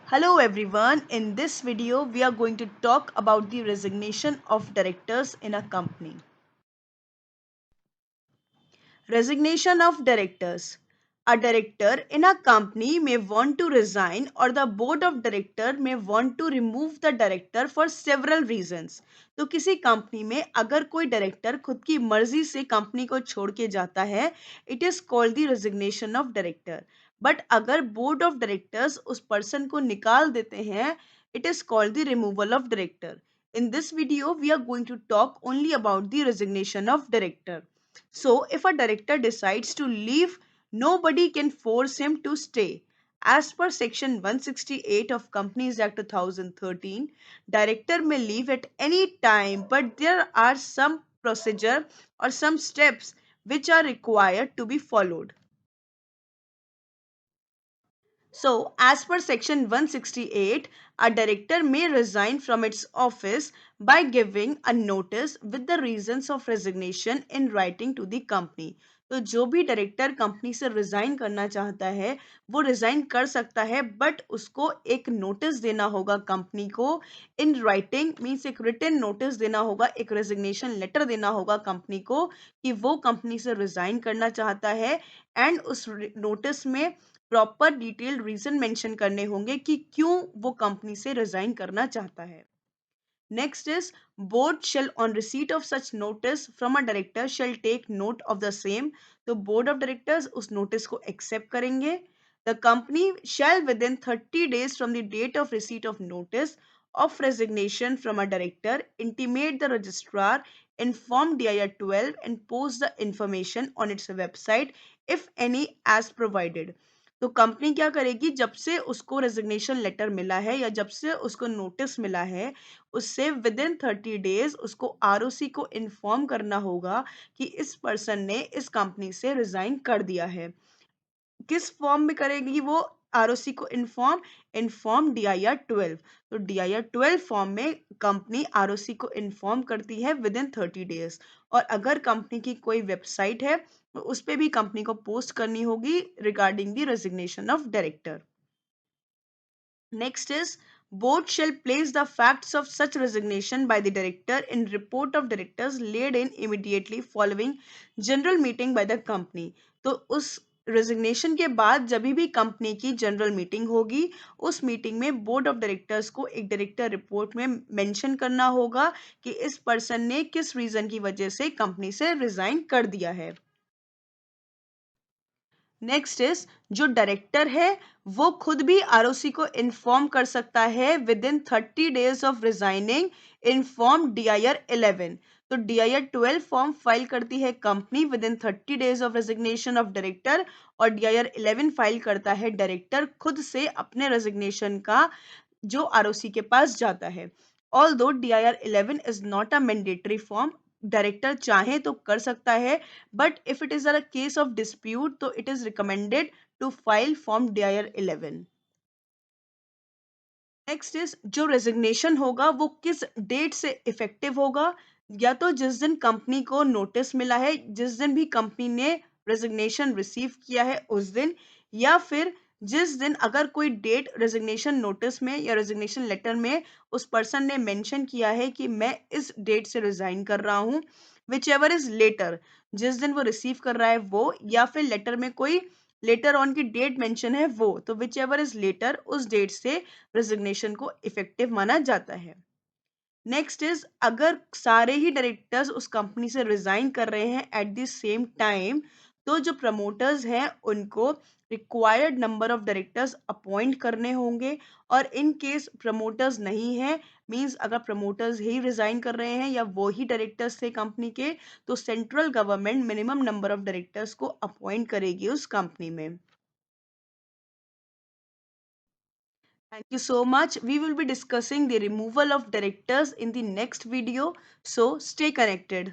Hello everyone, in this video we are going to talk about the resignation of directors in a company. Resignation of directors. A director in a company may want to resign or the board of director may want to remove the director for several reasons. तो किसी company में अगर कोई director खुद की मर्जी से company को छोड़ के जाता है, it is called the resignation of director. But अगर बोर्ड ऑफ डायरेक्टर्स उस पर्सन को निकाल देते हैं, it is called the removal of director. In this video, we are going to talk only about the resignation of director. So, if a director decides to leave, nobody can force him to stay. As per Section 168 of Companies Act 2013, director may leave at any time, but there are some procedure or some steps which are required to be followed. So, as per Section 168, a director may resign from its office by giving a notice with the reasons of resignation in writing to the company. तो जो भी director company से resign करना चाहता है वो resign कर सकता है, बट उसको एक नोटिस देना होगा कंपनी को इन राइटिंग. मीन्स एक रिटन नोटिस देना होगा, एक रेजिग्नेशन लेटर देना होगा कंपनी को कि वो कंपनी से रिजाइन करना चाहता है. एंड उस नोटिस में प्रॉपर डिटेल्ड रीजन मेंशन करने होंगे कि क्यों वो कंपनी से रिजाइन करना चाहता है. Next is board shall on receipt of such notice from a director shall take note of the same. तो बोर्ड ऑफ डायरेक्टर्स उस नोटिस को एक्सेप्ट करेंगे. The company shall within 30 days from the date of receipt of notice of resignation from a director intimate the registrar, inform DIR 12 and post the information on its website if any as provided. तो company क्या करेगी, जब से उसको resignation letter मिला है या जब से उसको नोटिस मिला है, उससे विद इन 30 days उसको आरओसी को इन्फॉर्म करना होगा कि इस पर्सन ने इस कंपनी से रिजाइन कर दिया है. किस फॉर्म में करेगी वो आरओसी को इन्फॉर्म DIR 12. तो DIR 12 फॉर्म में कंपनी आरओसी को इन्फॉर्म करती है विद इन 30 days. और अगर कंपनी की कोई वेबसाइट है तो उस पर भी कंपनी को पोस्ट करनी होगी regarding the resignation of director. Next is board shall place the facts of such resignation by the director in report of directors laid in immediately following general meeting by the company. तो उस resignation के बाद जब भी company की general meeting होगी, उस meeting में बोर्ड ऑफ डायरेक्टर्स को एक डायरेक्टर रिपोर्ट में मेंशन करना होगा कि इस पर्सन ने किस रीजन की वजह से कंपनी से रिजाइन कर दिया है. नेक्स्ट इज जो डायरेक्टर है वो खुद भी आरओसी को इन्फॉर्म कर सकता है with in 30 days of resigning. Inform DIR 11. तो DIR 12 फॉर्म फाइल करती है company with in 30 days of resignation of director और DIR 11 फाइल करता है डायरेक्टर खुद से अपने रेजिग्नेशन का जो आरओसी के पास जाता है. Although DIR 11 is not a mandatory form, director चाहे तो कर सकता है, but if it is a case of dispute तो it is recommended to file form DIR 11. Next is जो रेजिग्नेशन होगा वो किस डेट से इफेक्टिव होगा. या तो जिस दिन कंपनी को नोटिस मिला है, जिस दिन भी कंपनी ने रेजिग्नेशन रिसीव किया है उस दिन, या फिर जिस दिन अगर कोई डेट रेजिग्नेशन नोटिस में या रेजिग्नेशन लेटर में उस पर्सन ने मेंशन किया है कि मैं इस डेट से रिजाइन कर रहा हूं, विच एवर इज लेटर, जिस दिन वो रिसीव कर रहा है वो, या फिर लेटर में कोई लेटर ऑन की डेट मेंशन है वो, तो विच एवर इज लेटर उस डेट से रेजिग्नेशन को इफेक्टिव माना जाता है. नेक्स्ट इज अगर सारे ही डायरेक्टर्स उस कंपनी से रिजाइन कर रहे हैं एट द सेम टाइम, तो जो प्रमोटर्स हैं उनको required number of directors appoint करने होंगे. और इन केस प्रमोटर्स नहीं है, मींस अगर प्रमोटर्स ही रिजाइन कर रहे हैं या वो ही डायरेक्टर्स थे कंपनी के, तो central government minimum number of directors को अपॉइंट करेगी उस कंपनी में. Thank you so much. We will be discussing the removal of directors in the next video. So stay connected.